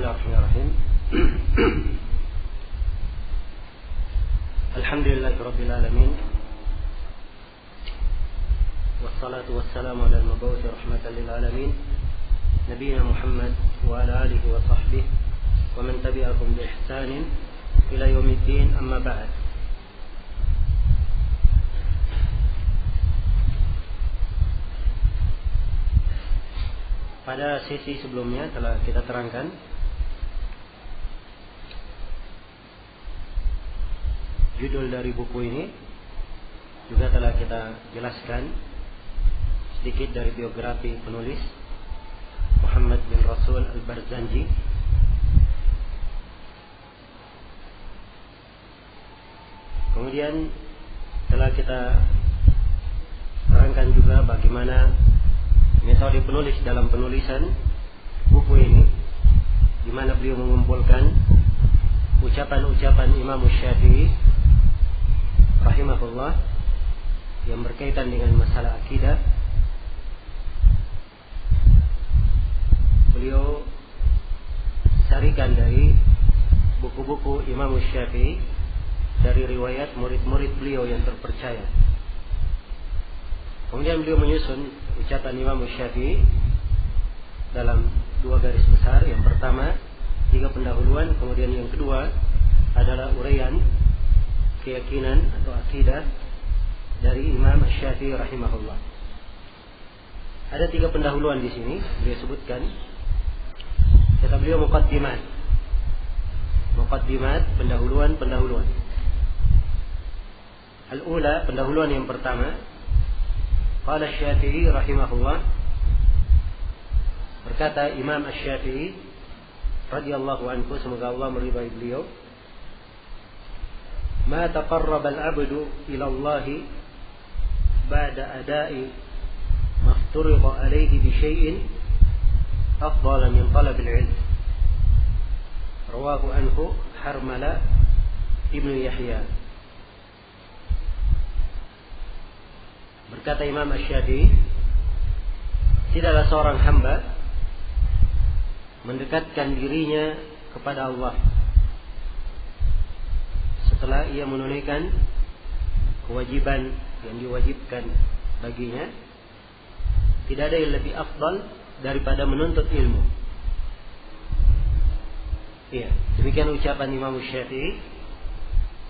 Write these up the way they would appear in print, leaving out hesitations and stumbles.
Bismillahirrahmanirrahim. Alhamdulillahirabbil alamin. Wassalatu wassalamu ala al-mab'uts rahmatan lil alamin. Nabiyina Muhammad wa ala alihi wa sahbihi wa man tabi'ahum bi ihsanin ila yaumiddin, amma ba'd. Pada sesi sebelumnya telah kita terangkan judul dari buku ini, juga telah kita jelaskan sedikit dari biografi penulis Muhammad bin Rasul Al-Barzanji. Kemudian telah kita terangkan juga bagaimana metode penulis dalam penulisan buku ini, di mana beliau mengumpulkan ucapan-ucapan Imam Syafi'i rahimahullah yang berkaitan dengan masalah akidah. Beliau sarikan dari buku-buku Imam Syafi'i dari riwayat murid-murid beliau yang terpercaya. Kemudian beliau menyusun ucapan Imam Syafi'i dalam dua garis besar. Yang pertama 3 pendahuluan, kemudian yang kedua adalah uraian keyakinan atau akidah dari Imam Syafi'i rahimahullah. Ada 3 pendahuluan di sini beliau sebutkan. Kata beliau muqaddimat, pendahuluan. Al-ula, pendahuluan yang pertama. Qala Syafi'i rahimahullah, berkata Imam Asy-Syafi'i radhiyallahu anhu, semoga Allah meridai beliau, ma taqarraba al-'abdu ila Allah ba'da ada'i ma ifturida alayhi bi syai'in afdala min talab al-'ilm. Rawahu anhu Harmala Ibnu Yahya. Berkata Imam Asy-Syafi'i, tidaklah seorang hamba mendekatkan dirinya kepada Allah setelah ia menunaikan kewajiban yang diwajibkan baginya. Tidak ada yang lebih afdal daripada menuntut ilmu. Iya, demikian ucapan Imam Syafi'i,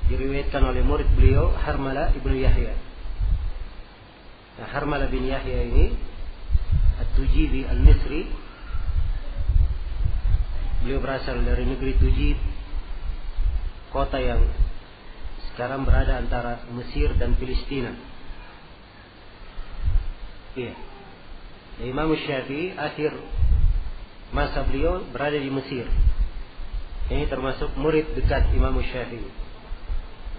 diriwayatkan oleh murid beliau Harmala Ibnu Yahya. Nah, Harmala bin Yahya ini At-Tujibi Al-Misri. Beliau berasal dari negeri Tujib, kota yang sekarang berada antara Mesir dan Palestina. Iya. Dan Imam Syafi'i akhir masa beliau berada di Mesir. Ini termasuk murid dekat Imam Syafi'i.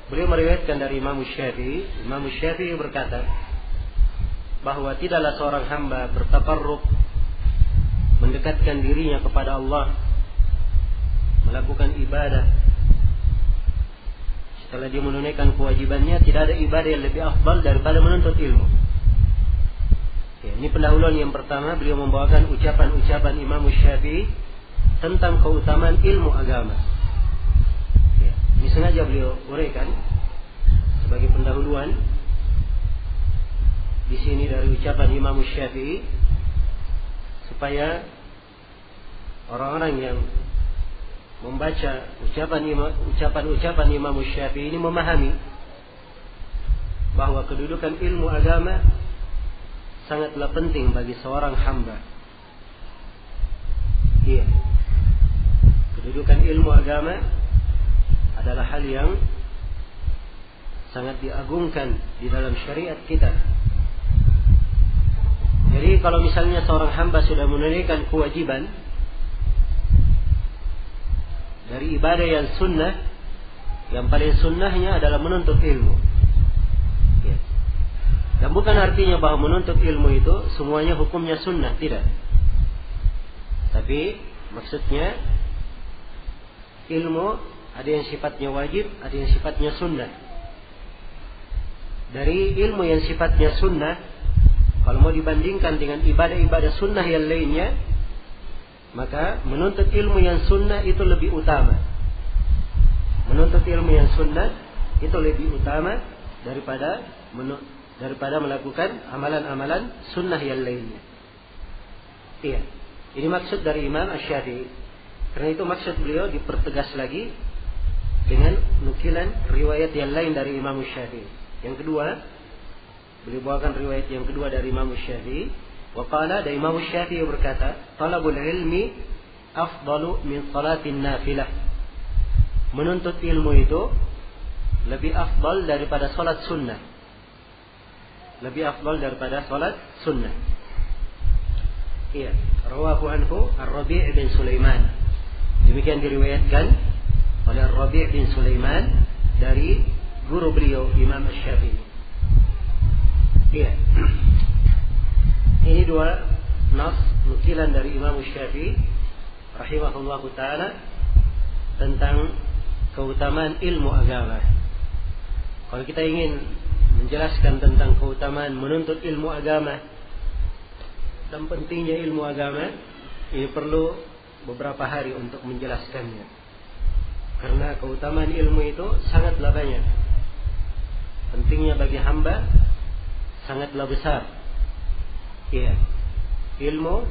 Beliau meriwayatkan dari Imam Syafi'i. Imam Syafi'i berkata bahwa tidaklah seorang hamba bertaqarrub, mendekatkan dirinya kepada Allah, melakukan ibadah setelah dia menunaikan kewajibannya, tidak ada ibadah yang lebih afdal daripada menuntut ilmu. Ya, ini pendahuluan yang pertama. Beliau membawakan ucapan-ucapan Imam Syafi'i tentang keutamaan ilmu agama. Ya, ini sengaja beliau uraikan sebagai pendahuluan di sini dari ucapan Imam Syafi'i, supaya orang-orang yang membaca ucapan-ucapan Imam Syafi'i ini memahami bahwa kedudukan ilmu agama sangatlah penting bagi seorang hamba. Iya, kedudukan ilmu agama adalah hal yang sangat diagungkan di dalam syariat kita. Jadi kalau misalnya seorang hamba sudah menunaikan kewajiban dari ibadah yang sunnah, yang paling sunnahnya adalah menuntut ilmu. Ya. Dan bukan artinya bahwa menuntut ilmu itu semuanya hukumnya sunnah, tidak. Tapi maksudnya ilmu ada yang sifatnya wajib, ada yang sifatnya sunnah. Dari ilmu yang sifatnya sunnah, kalau mau dibandingkan dengan ibadah-ibadah sunnah yang lainnya, maka menuntut ilmu yang sunnah itu lebih utama. Menuntut ilmu yang sunnah itu lebih utama daripada melakukan amalan-amalan sunnah yang lainnya. Iya. Ini maksud dari Imam Asy-Syafi'i. Karena itu maksud beliau dipertegas lagi dengan nukilan riwayat yang lain dari Imam Asy-Syafi'i. Yang kedua, beliau bawakan riwayat yang kedua dari Imam Asy-Syafi'i. Wa qala, dari Imam Asy-Syafi'i berkata, talabul ilmi afdalu min salatin nafilah. Menuntut ilmu itu lebih afdal daripada salat sunnah. Lebih afdal daripada salat sunnah. Iya, rawahu anhu Ar-Rabi' bin Sulaiman. Demikian diriwayatkan oleh Ar-Rabi' bin Sulaiman dari guru beliau Imam Asy-Syafi'i. Iya. Ini dua nas nukilan dari Imam Asy-Syafi'i rahimahullahu taala tentang keutamaan ilmu agama. Kalau kita ingin menjelaskan tentang keutamaan menuntut ilmu agama dan pentingnya ilmu agama, ini perlu beberapa hari untuk menjelaskannya. Karena keutamaan ilmu itu sangatlah banyak. Pentingnya bagi hamba sangatlah besar. Iya. Ilmu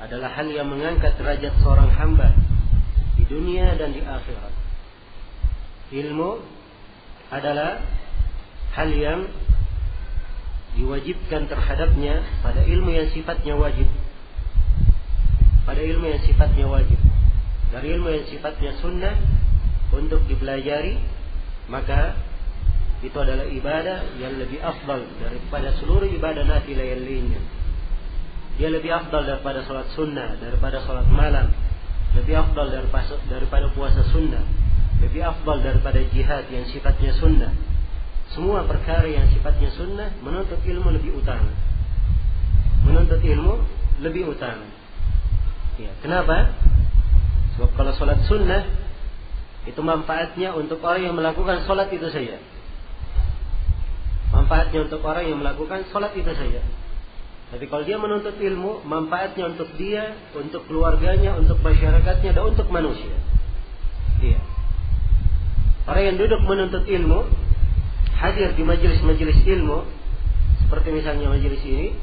adalah hal yang mengangkat derajat seorang hamba di dunia dan di akhirat. Ilmu adalah hal yang diwajibkan terhadapnya pada ilmu yang sifatnya wajib. Pada ilmu yang sifatnya wajib. Dari ilmu yang sifatnya sunnah untuk dipelajari, maka itu adalah ibadah yang lebih afdal daripada seluruh ibadah nafilah yang lainnya. Dia lebih afdal daripada salat sunnah, daripada salat malam, lebih afdal daripada puasa sunnah, lebih afdal daripada jihad yang sifatnya sunnah. Semua perkara yang sifatnya sunnah, menuntut ilmu lebih utama. Menuntut ilmu lebih utama. Ya, kenapa? Sebab kalau salat sunnah itu manfaatnya untuk orang yang melakukan salat itu saja. Manfaatnya untuk orang yang melakukan salat itu saja. Tapi kalau dia menuntut ilmu, manfaatnya untuk dia, untuk keluarganya, untuk masyarakatnya, dan untuk manusia. Iya. Orang yang duduk menuntut ilmu, hadir di majelis-majelis ilmu, seperti misalnya majelis ini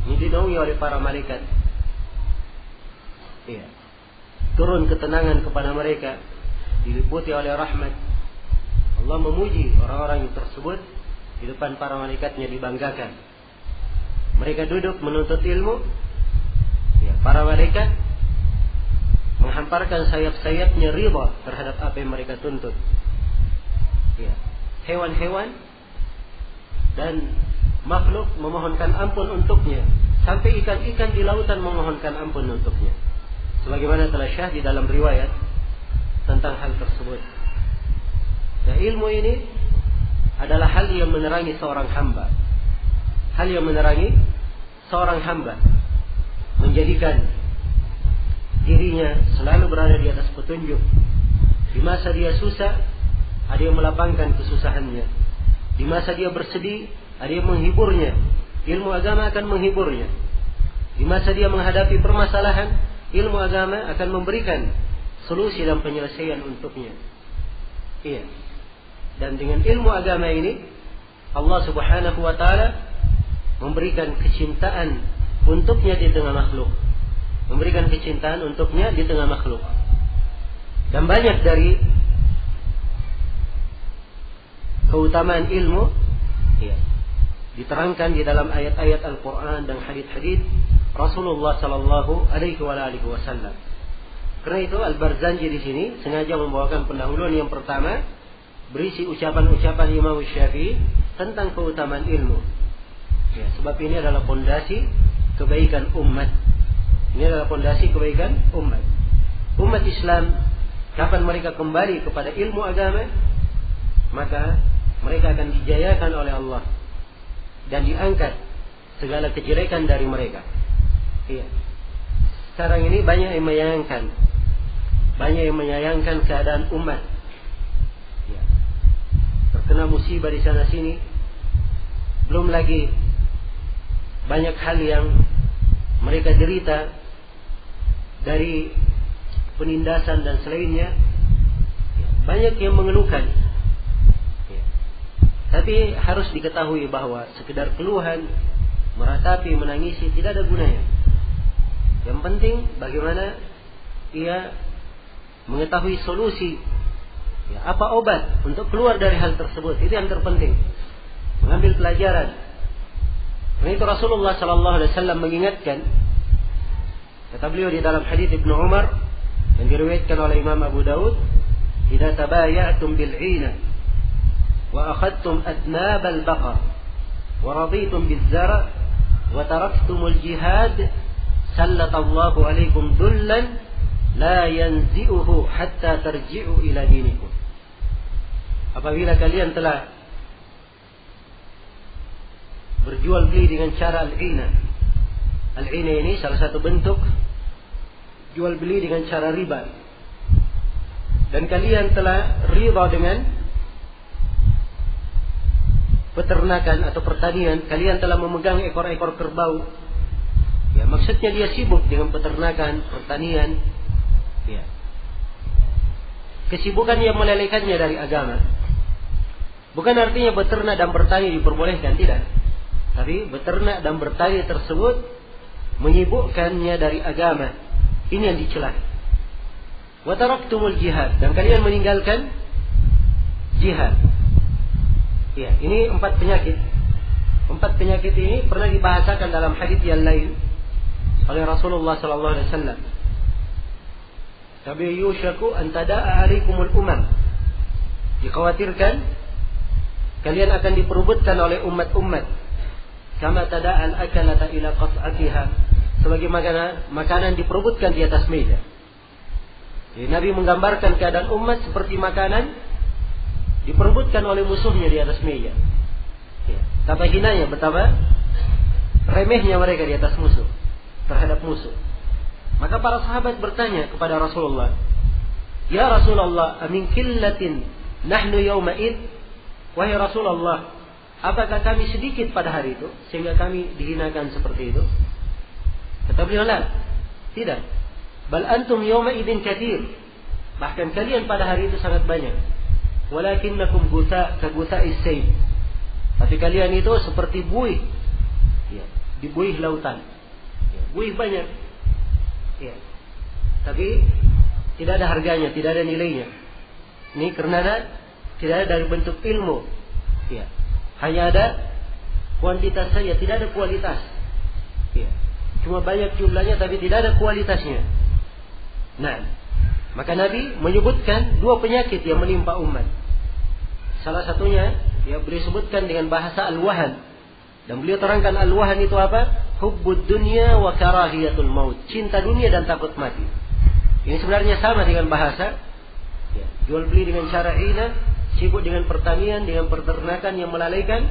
dinaungi oleh para malaikat. Iya. Turun ketenangan kepada mereka, diliputi oleh rahmat. Allah memuji orang-orang yang tersebut di depan para malaikatnya, dibanggakan. Mereka duduk menuntut ilmu, ya, para malaikat menghamparkan sayap-sayapnya ridha terhadap apa yang mereka tuntut. Ya. Hewan-hewan dan makhluk memohonkan ampun untuknya, sampai ikan-ikan di lautan memohonkan ampun untuknya. Sebagaimana telah syah di dalam riwayat tentang hal tersebut. Nah, ilmu ini adalah hal yang menerangi seorang hamba. Hal yang menerangi seorang hamba, menjadikan dirinya selalu berada di atas petunjuk. Di masa dia susah, ada yang melapangkan kesusahannya. Di masa dia bersedih, ada yang menghiburnya. Ilmu agama akan menghiburnya. Di masa dia menghadapi permasalahan, ilmu agama akan memberikan solusi dan penyelesaian untuknya. Iya. Dan dengan ilmu agama ini, Allah Subhanahu wa ta'ala memberikan kecintaan untuknya di tengah makhluk. Memberikan kecintaan untuknya di tengah makhluk. Dan banyak dari keutamaan ilmu, ya, diterangkan di dalam ayat-ayat Al-Quran dan hadits-hadits Rasulullah Sallallahu Alaihi Wasallam. Karena itu Al-Barzanji di sini sengaja membawakan pendahuluan yang pertama, berisi ucapan-ucapan Imam Syafi'i tentang keutamaan ilmu. Ya, sebab ini adalah fondasi kebaikan umat. Ini adalah fondasi kebaikan umat. Umat Islam, kapan mereka kembali kepada ilmu agama, maka mereka akan dijayakan oleh Allah dan diangkat segala kejelekan dari mereka. Iya. Sekarang ini banyak yang menyayangkan keadaan umat. Ya. Terkena musibah di sana sini. Belum lagi banyak hal yang mereka derita dari penindasan dan selainnya, banyak yang mengeluhkan. Tapi harus diketahui bahwa sekedar keluhan, meratapi, menangisi tidak ada gunanya. Yang penting bagaimana ia mengetahui solusi, apa obat untuk keluar dari hal tersebut. Itu yang terpenting, mengambil pelajaran. Karena itu Rasulullah SAW mengingatkan, kata beliau di dalam hadits Ibnu Umar yang diriwayatkan oleh Imam Abu Daud, "Idza tabaya'tum bil'ina wa akhadtum adnab al-baqar wa raditum biz-zar' wa taraktumul jihad sallatallahu alaikum dullan la yanzi'uhu hatta tarji'u ila dinikum." Apabila kalian telah berjual beli dengan cara al-'ina. Al-'ina ini salah satu bentuk jual beli dengan cara riba. Dan kalian telah riba dengan peternakan atau pertanian, kalian telah memegang ekor-ekor kerbau. Ya, maksudnya dia sibuk dengan peternakan, pertanian. Ya. Kesibukan yang melalaikannya dari agama. Bukan artinya beternak dan bertani diperbolehkan, tidak. Tapi beternak dan bertani tersebut menyibukkannya dari agama. Ini yang dicela. Wa taraktumul jihad, dan kalian meninggalkan jihad. Ya, ini 4 penyakit. 4 penyakit ini pernah dibahasakan dalam hadis yang lain oleh Rasulullah sallallahu alaihi wasallam. Tabi yushaku an tada'a alaikumul umam. Dikhawatirkan kalian akan diperebutkan oleh umat-umat. Kama tada'al akalata ila qas'atiha. Sebagaimana makanan diperebutkan di atas meja. Jadi Nabi menggambarkan keadaan umat seperti makanan diperebutkan oleh musuhnya di atas meja. Ya. Betapa hinanya, betapa remehnya mereka di atas musuh, terhadap musuh. Maka para sahabat bertanya kepada Rasulullah, "Ya Rasulullah, amin killatin nahnu yawma'id?" Wahai Rasulullah, apakah kami sedikit pada hari itu sehingga kami dihinakan seperti itu? Kata beliau, "La, tidak. Bal antum yawma'idin katsir." Bahkan kalian pada hari itu sangat banyak. Walakinnakum ka gutha'is sayf. Tapi kalian itu seperti buih. Ya, di buih lautan. Ya, buih banyak. Ya. Tapi tidak ada harganya, tidak ada nilainya. Ini karena tidak ada dari bentuk ilmu. Ya. Hanya ada kuantitas saja, tidak ada kualitas. Ya. Cuma banyak jumlahnya tapi tidak ada kualitasnya. Nah, maka Nabi menyebutkan 2 penyakit yang menimpa umat. Salah satunya ya beliau sebutkan dengan bahasa al-wahan. Dan beliau terangkan al-wahan itu apa? Hubbud dunya wa karahiyatul maut. Cinta dunia dan takut mati. Ini sebenarnya sama dengan bahasa ya, jual beli dengan cara ina, sibuk dengan pertanian, dengan peternakan yang melalaikan.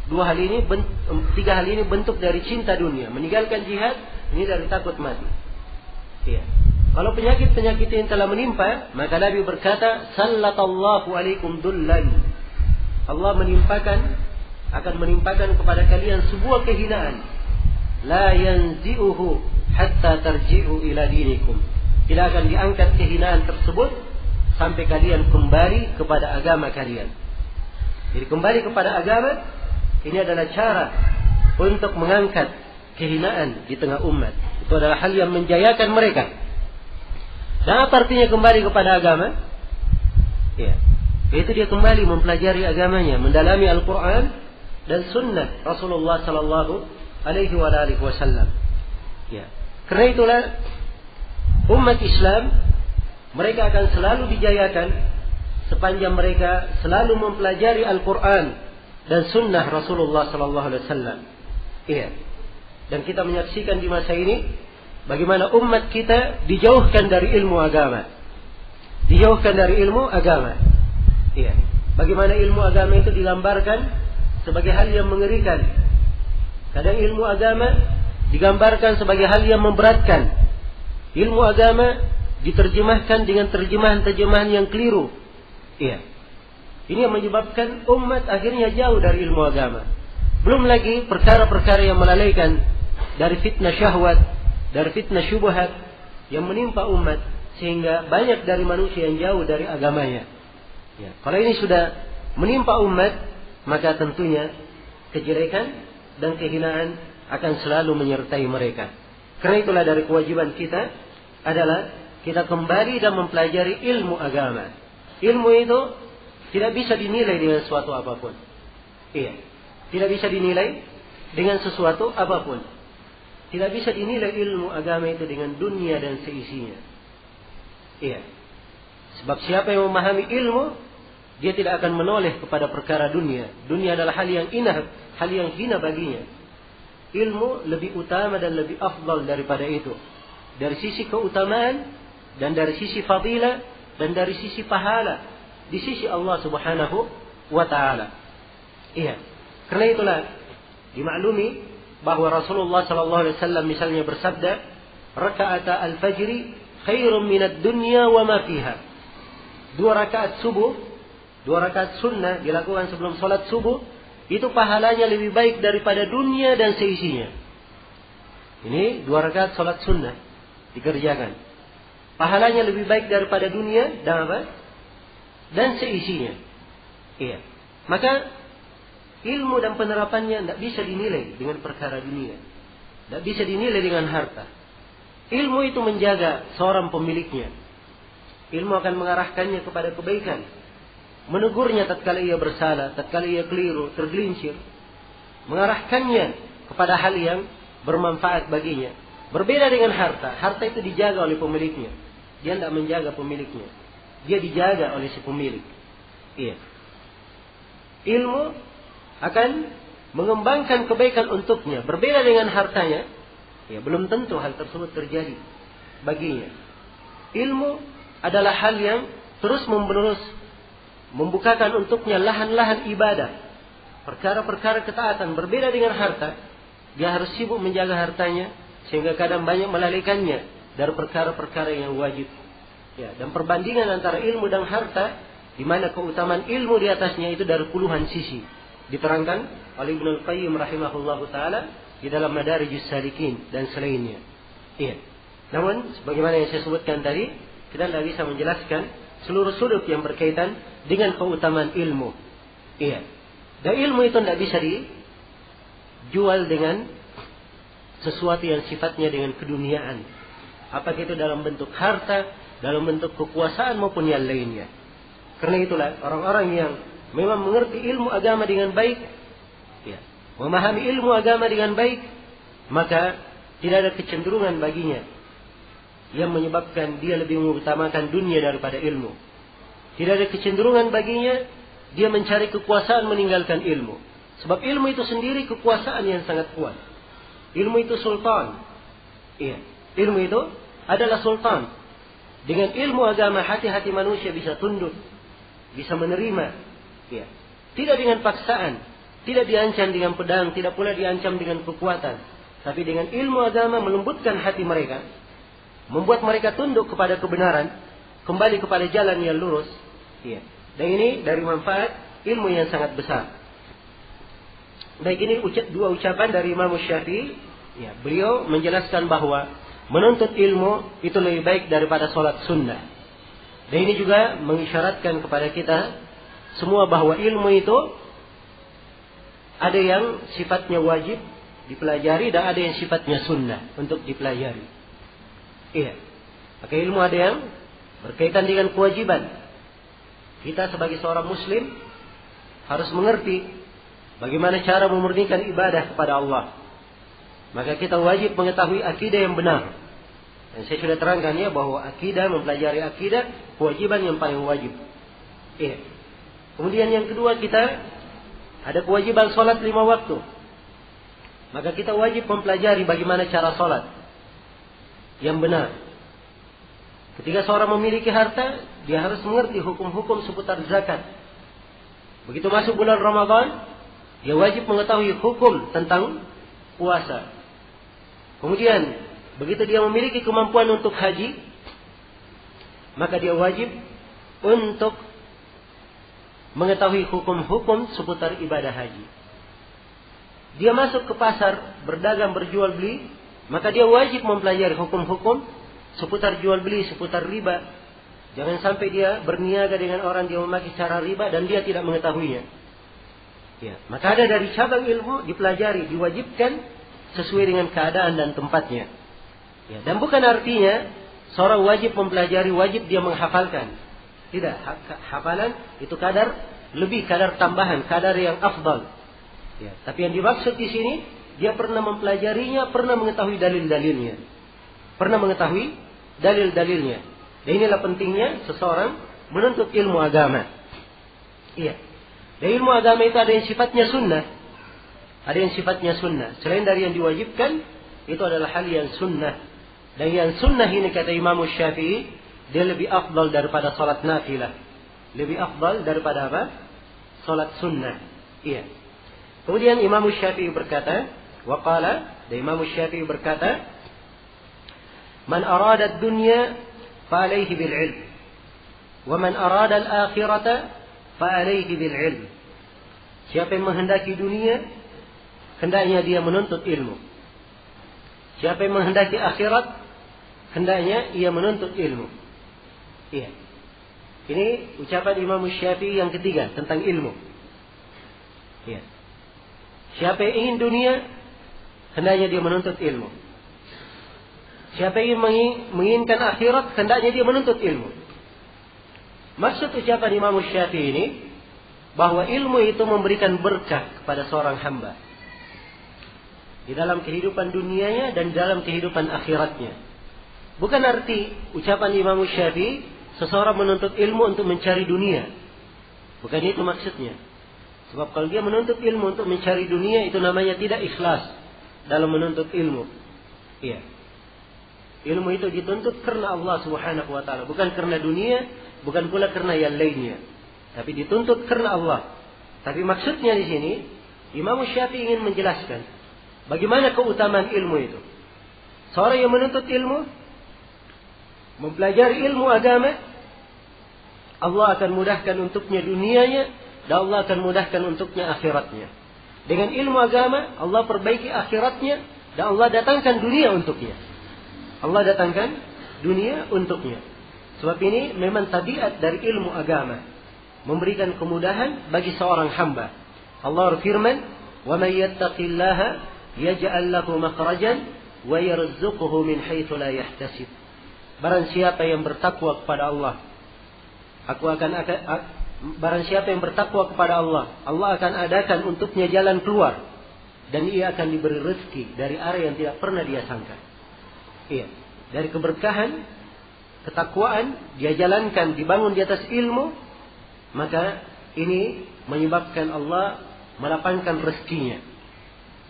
3 hal ini bentuk dari cinta dunia. Meninggalkan jihad, ini dari takut mati. Ya. Kalau penyakit-penyakit yang telah menimpa, maka Nabi berkata, "Sallatallahu alaikum dullan." Allah akan menimpakan kepada kalian sebuah kehinaan. La yanzi'uhu hatta tarji'u ila dinikum. Tidak akan diangkat kehinaan tersebut sampai kalian kembali kepada agama kalian. Jadi kembali kepada agama ini adalah cara untuk mengangkat kehinaan di tengah umat. Itu adalah hal yang menjayakan mereka. Dan apa artinya kembali kepada agama? Ya, yaitu dia kembali mempelajari agamanya, mendalami Al-Quran dan Sunnah Rasulullah Sallallahu Alaihi Wasallam. Ya, karena itulah umat Islam mereka akan selalu dijayakan sepanjang mereka selalu mempelajari Al-Quran dan Sunnah Rasulullah Sallallahu Alaihi Wasallam. Iya, dan kita menyaksikan di masa ini bagaimana umat kita dijauhkan dari ilmu agama. Dijauhkan dari ilmu agama. Iya. Bagaimana ilmu agama itu digambarkan sebagai hal yang mengerikan. Kadang ilmu agama digambarkan sebagai hal yang memberatkan. Ilmu agama diterjemahkan dengan terjemahan-terjemahan yang keliru. Iya. Ini yang menyebabkan umat akhirnya jauh dari ilmu agama. Belum lagi perkara-perkara yang melalaikan dari fitnah syahwat, dari fitnah syubhat yang menimpa umat sehingga banyak dari manusia yang jauh dari agamanya. Ya, kalau ini sudah menimpa umat, maka tentunya kejelekan dan kehinaan akan selalu menyertai mereka. Karena itulah dari kewajiban kita adalah kita kembali dan mempelajari ilmu agama. Ilmu itu tidak bisa dinilai dengan sesuatu apapun. Iya, tidak bisa dinilai dengan sesuatu apapun. Tidak bisa dinilai ilmu agama itu dengan dunia dan seisinya. Iya. Sebab siapa yang memahami ilmu, dia tidak akan menoleh kepada perkara dunia. Dunia adalah hal yang inah, hal yang hina baginya. Ilmu lebih utama dan lebih afdal daripada itu. Dari sisi keutamaan, dan dari sisi fadilah, dan dari sisi pahala. Di sisi Allah subhanahu wa ta'ala. Iya. Karena itulah dimaklumi bahwa Rasulullah SAW misalnya bersabda, Raka'ata al-fajri khairun minad dunya wa ma fiha. 2 rakaat subuh, 2 rakaat sunnah dilakukan sebelum sholat subuh, itu pahalanya lebih baik daripada dunia dan seisinya. Ini 2 rakaat sholat sunnah dikerjakan. Pahalanya lebih baik daripada dunia dan apa? Dan seisinya. Iya. Maka ilmu dan penerapannya tidak bisa dinilai dengan perkara dunia. Tidak bisa dinilai dengan harta. Ilmu itu menjaga seorang pemiliknya. Ilmu akan mengarahkannya kepada kebaikan. Menegurnya tatkala ia bersalah, tatkala ia keliru, tergelincir. Mengarahkannya kepada hal yang bermanfaat baginya. Berbeda dengan harta. Harta itu dijaga oleh pemiliknya. Dia tidak menjaga pemiliknya. Dia dijaga oleh si pemilik. Iya. Ilmu akan mengembangkan kebaikan untuknya. Berbeda dengan hartanya. Ya, belum tentu hal tersebut terjadi baginya. Ilmu adalah hal yang terus-menerus membukakan untuknya lahan-lahan ibadah. Perkara-perkara ketaatan. Berbeda dengan harta. Dia harus sibuk menjaga hartanya. Sehingga kadang banyak melalaikannya dari perkara-perkara yang wajib. Ya, dan perbandingan antara ilmu dan harta, di mana keutamaan ilmu di atasnya itu dari puluhan sisi. Diterangkan oleh Ibnu Al-Qayyim rahimahullahu taala di dalam Madarijus Salikin dan selainnya. Iya. Namun sebagaimana yang saya sebutkan tadi, kita tidak bisa menjelaskan seluruh sudut yang berkaitan dengan keutamaan ilmu. Iya. Dan ilmu itu tidak bisa dijual dengan sesuatu yang sifatnya dengan keduniaan. Apakah itu dalam bentuk harta, dalam bentuk kekuasaan maupun yang lainnya. Karena itulah orang-orang yang memang mengerti ilmu agama dengan baik, ya, memahami ilmu agama dengan baik, maka tidak ada kecenderungan baginya yang menyebabkan dia lebih mengutamakan dunia daripada ilmu. Tidak ada kecenderungan baginya dia mencari kekuasaan meninggalkan ilmu. Sebab ilmu itu sendiri kekuasaan yang sangat kuat. Ilmu itu sultan. Iya, ilmu itu adalah sultan. Dengan ilmu agama hati-hati manusia bisa tunduk, bisa menerima. Ya. Tidak dengan paksaan, tidak diancam dengan pedang, tidak pula diancam dengan kekuatan. Tapi dengan ilmu agama melembutkan hati mereka, membuat mereka tunduk kepada kebenaran, kembali kepada jalan yang lurus. Ya. Dan ini dari manfaat ilmu yang sangat besar. Baik, ini 2 ucapan dari Imam Syafi'i. Ya, beliau menjelaskan bahwa menuntut ilmu itu lebih baik daripada sholat sunnah. Dan ini juga mengisyaratkan kepada kita semua bahwa ilmu itu ada yang sifatnya wajib dipelajari dan ada yang sifatnya sunnah untuk dipelajari. Iya. Maka ilmu ada yang berkaitan dengan kewajiban. Kita sebagai seorang muslim harus mengerti bagaimana cara memurnikan ibadah kepada Allah. Maka kita wajib mengetahui akidah yang benar. Dan saya sudah terangkan ya bahwa akidah, mempelajari akidah, kewajiban yang paling wajib. Iya. Kemudian yang kedua, kita ada kewajiban sholat 5 waktu. Maka kita wajib mempelajari bagaimana cara sholat yang benar. Ketika seorang memiliki harta, dia harus mengerti hukum-hukum seputar zakat. Begitu masuk bulan Ramadan, dia wajib mengetahui hukum tentang puasa. Kemudian, begitu dia memiliki kemampuan untuk haji, maka dia wajib untuk mengetahui hukum-hukum seputar ibadah haji. Dia masuk ke pasar, berdagang, berjual beli, maka dia wajib mempelajari hukum-hukum seputar jual beli, seputar riba. Jangan sampai dia berniaga dengan orang dia memakai cara riba dan dia tidak mengetahuinya. Ya, maka ada dari cabang ilmu dipelajari, diwajibkan sesuai dengan keadaan dan tempatnya. Ya, dan bukan artinya seorang wajib mempelajari, wajib dia menghafalkan. Tidak, hafalan itu kadar lebih, kadar tambahan, kadar yang afdal. Ya, tapi yang dimaksud di sini dia pernah mempelajarinya, pernah mengetahui dalil-dalilnya, pernah mengetahui dalil-dalilnya. Dan inilah pentingnya seseorang menuntut ilmu agama. Iya. Dan ilmu agama itu ada yang sifatnya sunnah, ada yang sifatnya sunnah. Selain dari yang diwajibkan, itu adalah hal yang sunnah. Dan yang sunnah ini kata Imam Syafi'i, dia lebih afdal daripada salat nafilah. Lebih afdal daripada apa? Salat sunnah. Iya. Kemudian Imam Syafi'i berkata, waqala, dan Imam Syafi'i berkata, man arada dunya فعليه بالعلم ومن أراد الآخرة فعليه بالعلم. Siapa yang menghendaki dunia, hendaknya dia menuntut ilmu. Siapa yang menghendaki akhirat, hendaknya ia menuntut ilmu. Iya. Ini ucapan Imam Syafi'i yang ketiga tentang ilmu. Iya. Siapa yang ingin dunia, hendaknya dia menuntut ilmu. Siapa yang menginginkan akhirat, hendaknya dia menuntut ilmu. Maksud ucapan Imam Syafi'i ini, bahwa ilmu itu memberikan berkah kepada seorang hamba. Di dalam kehidupan dunianya dan dalam kehidupan akhiratnya. Bukan arti ucapan Imam Syafi'i, seseorang menuntut ilmu untuk mencari dunia. Bukan itu maksudnya. Sebab kalau dia menuntut ilmu untuk mencari dunia, itu namanya tidak ikhlas dalam menuntut ilmu. Iya. Ilmu itu dituntut karena Allah Subhanahu wa taala, bukan karena dunia, bukan pula karena yang lainnya. Tapi dituntut karena Allah. Tapi maksudnya di sini Imam Syafi'i ingin menjelaskan bagaimana keutamaan ilmu itu. Seorang yang menuntut ilmu, mempelajari ilmu agama, Allah akan mudahkan untuknya dunianya dan Allah akan mudahkan untuknya akhiratnya. Dengan ilmu agama Allah perbaiki akhiratnya dan Allah datangkan dunia untuknya. Allah datangkan dunia untuknya. Sebab ini memang tabiat dari ilmu agama, memberikan kemudahan bagi seorang hamba. Allah berfirman, "Wa may yattaqillaha yaj'al lahu makhrajan wa yarzuquhu min haitsu la yahtasib." Barang siapa yang bertakwa kepada Allah, barang siapa yang bertakwa kepada Allah, Allah akan adakan untuknya jalan keluar dan ia akan diberi rezeki dari arah yang tidak pernah dia sangka. Iya, dari keberkahan, ketakwaan dia jalankan, dibangun di atas ilmu, maka ini menyebabkan Allah melapangkan rezekinya.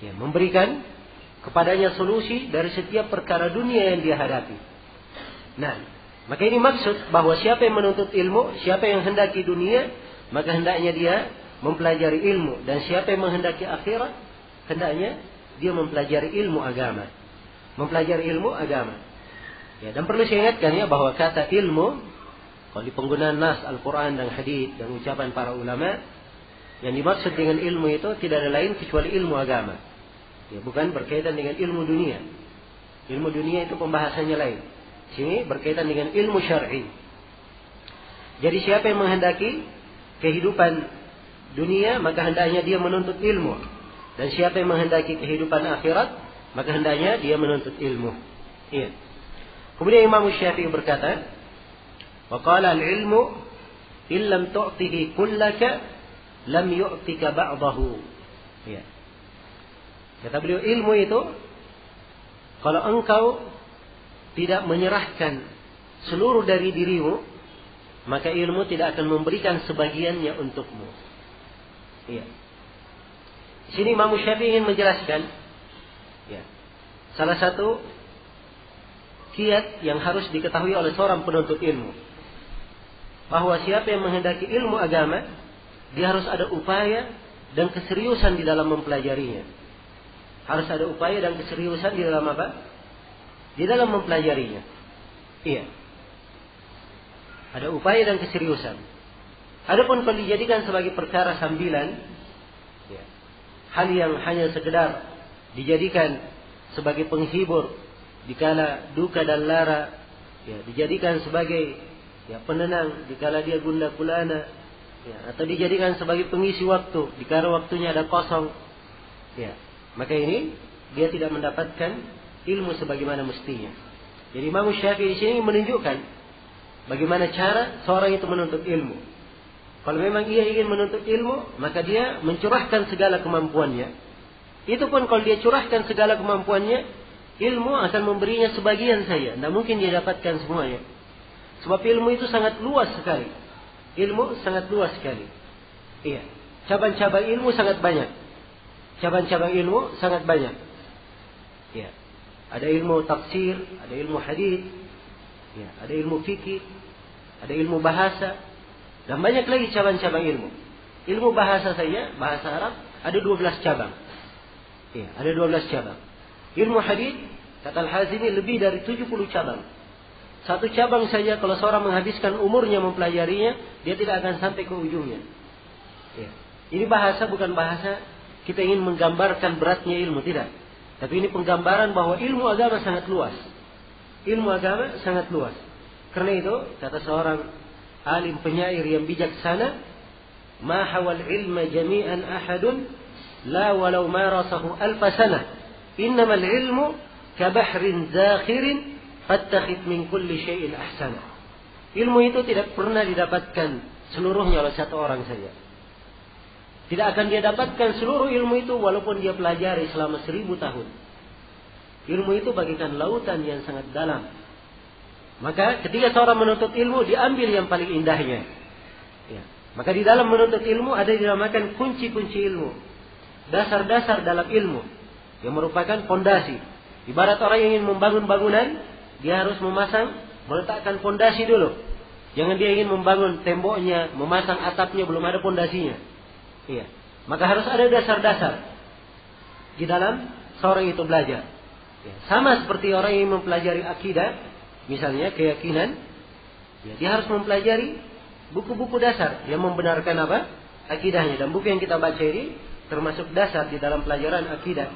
Ya, memberikan kepadanya solusi dari setiap perkara dunia yang dia hadapi. Nah, maka ini maksud bahwa siapa yang menuntut ilmu, siapa yang hendaki dunia, maka hendaknya dia mempelajari ilmu, dan siapa yang menghendaki akhirat, hendaknya dia mempelajari ilmu agama. Mempelajari ilmu agama. Ya, dan perlu saya ingatkan ya bahwa kata ilmu, kalau di penggunaan nas Al-Quran dan hadis dan ucapan para ulama, yang dimaksud dengan ilmu itu tidak ada lain kecuali ilmu agama. Ya, bukan berkaitan dengan ilmu dunia. Ilmu dunia itu pembahasannya lain. Sini berkaitan dengan ilmu syar'i. Jadi siapa yang menghendaki kehidupan dunia, maka hendaknya dia menuntut ilmu. Dan siapa yang menghendaki kehidupan akhirat, maka hendaknya dia menuntut ilmu. Iya. Kemudian Imam Syafi'i berkata, "Wa qala al-ilmu illam tu'tihi kullaka lam yu'tika ba'dahu." Iya. Kata beliau, ilmu itu kalau engkau tidak menyerahkan seluruh dari dirimu, maka ilmu tidak akan memberikan sebagiannya untukmu. Iya. Di sini Imam Syafi'i ingin menjelaskan, ya, salah satu kiat yang harus diketahui oleh seorang penuntut ilmu, bahwa siapa yang menghendaki ilmu agama, dia harus ada upaya dan keseriusan di dalam mempelajarinya. Harus ada upaya dan keseriusan di dalam apa? Di dalam mempelajarinya. Iya. Ada upaya dan keseriusan. Adapun kalau dijadikan sebagai perkara sambilan, ya, hal yang hanya sekedar dijadikan sebagai penghibur dikala duka dan lara ya, dijadikan sebagai penenang dikala dia gundah gulana, atau dijadikan sebagai pengisi waktu dikala waktunya ada kosong, maka ini dia tidak mendapatkan ilmu sebagaimana mestinya. Jadi Imam Syafi'i di sini menunjukkan bagaimana cara seorang itu menuntut ilmu. Kalau memang ia ingin menuntut ilmu, maka dia mencurahkan segala kemampuannya. Itu pun kalau dia curahkan segala kemampuannya, ilmu akan memberinya sebagian saja. Tidak mungkin dia dapatkan semuanya. Sebab ilmu itu sangat luas sekali. Ilmu sangat luas sekali. Iya. Cabang-cabang ilmu sangat banyak. Cabang-cabang ilmu sangat banyak. Iya. Ada ilmu tafsir, ada ilmu hadis, ada ilmu fikih, ada ilmu bahasa, dan banyak lagi cabang-cabang ilmu. Ilmu bahasa saja, bahasa Arab, ada 12 cabang. Ada 12 cabang. Ilmu hadis, kata Al-Hazimi, lebih dari 70 cabang. Satu cabang saja kalau seorang menghabiskan umurnya mempelajarinya, dia tidak akan sampai ke ujungnya. Ini bahasa bukan bahasa kita ingin menggambarkan beratnya ilmu, tidak. Tapi ini penggambaran bahwa ilmu agama sangat luas. Ilmu agama sangat luas. Karena itu, kata seorang alim penyair yang bijaksana, ma hawal ilma jami'an ahadun, la walau marasahu alfa sanah. Innamal ilmu kabahrin zakhirin, fattakhid min kulli syai'in ahsana. Ilmu itu tidak pernah didapatkan seluruhnya oleh satu orang saja. Tidak akan dia dapatkan seluruh ilmu itu walaupun dia pelajari selama 1000 tahun. Ilmu itu bagikan lautan yang sangat dalam. Maka ketika seorang menuntut ilmu, diambil yang paling indahnya. Maka di dalam menuntut ilmu ada dinamakan kunci-kunci ilmu. Dasar-dasar dalam ilmu. Yang merupakan fondasi. Ibarat orang yang ingin membangun bangunan, dia harus meletakkan fondasi dulu. Jangan dia ingin membangun temboknya, memasang atapnya, belum ada fondasinya. Maka harus ada dasar-dasar di dalam seorang itu belajar. Sama seperti orang yang mempelajari akidah, misalnya keyakinan, dia harus mempelajari buku-buku dasar yang membenarkan apa? Akidahnya. Dan buku yang kita baca ini termasuk dasar di dalam pelajaran akidah.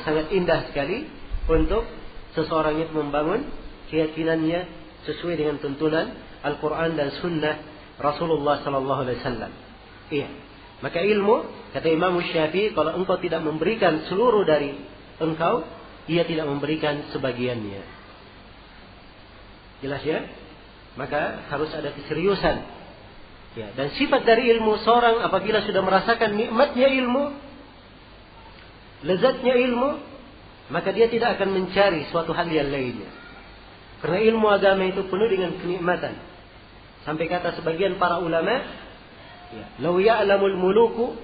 Sangat indah sekali untuk seseorang itu membangun keyakinannya sesuai dengan tuntunan Al-Quran dan Sunnah Rasulullah Sallallahu Alaihi Wasallam. Maka ilmu, kata Imam Syafi'i, kalau engkau tidak memberikan seluruh dari engkau, ia tidak memberikan sebagiannya. Jelas ya? Maka harus ada keseriusan. Dan sifat dari ilmu seorang apabila sudah merasakan nikmatnya ilmu, lezatnya ilmu, maka dia tidak akan mencari suatu hal yang lainnya. Karena ilmu agama itu penuh dengan kenikmatan. Sampai kata sebagian para ulama, "Lau ya'lamul muluku